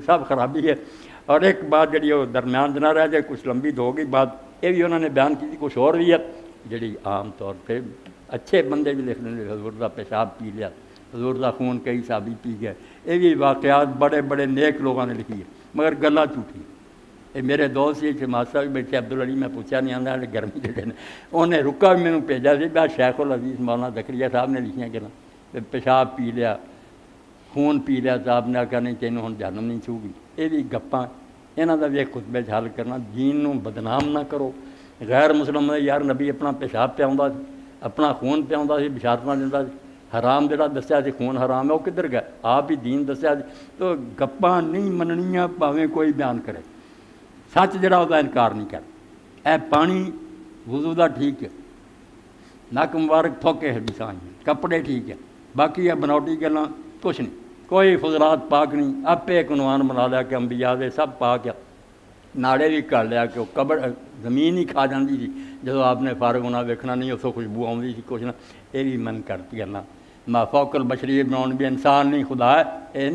سب خرابی ہے۔ اور ایک بات جڑی وہ درمیان نہ رہ جائے، کچھ لمبی تو ہو گئی بات، یہ بھی انہوں نے بیان کی کچھ اور بھی ہے جڑی عام طور پہ اچھے بندے بھی لکھ لیں، حضور دا پیشاب پی لیا، حضور دا خون کئی صحابی پی گئے، یہ بھی واقعات بڑے بڑے نیک لوگوں نے لکھی ہے، مگر گلا جھوٹی۔ یہ میرے دوست ہی جماعت صاحب بیٹھے عبدالعلی، میں پوچھا نہیں آتا گرمی کے دن انہیں رکا بھی میں بھیجا سی، میں شیخ العزیز مولانا زکریا صاحب نے لکھیاں گلا، پیشاب پی لیا، خون پی لیا، صاحب نے آخیا نہیں تینوں ہوں جہنم نہیں چھو گی۔ یہ بھی گپاں، یہاں کا بھی ایک خطبے حل کرنا، دین نو بدنام نہ کرو۔ غیر مسلم یار نبی اپنا پیشاب پیا اپنا خون پیا بشارتاں دیندا سی، حرام جڑا دسیا سی خون حرام ہے وہ کدھر گیا؟ آپ ہی دین دسیا سی۔ تو گپاں نہیں مننیاں پاویں کوئی بیان کرے، سچ جڑا وہ انکار نہیں کر۔ اے پانی وضو دا ٹھیک ہے، نک مبارک تھوکے حدیثاں ہیں، کپڑے ٹھیک ہے، باقی یہ بناوٹی گلاں کچھ نہیں، کوئی فضلات پاک نہیں۔ اپے ایک عنوان بنا لیا کہ انبیاء دے سب پاک ہے، ناڑے بھی کر لیا کہ وہ قبر زمین ہی کھا جاندی سی جدو آپ نے فارغ ہونا ویکھنا نہیں، اتوں خوشبو آتی سی کچھ نہ، یہ بھی من کرتی گلاں۔ ما فوق البشری بناؤ بھی انسان نہیں خدا ہے، یہ نہیں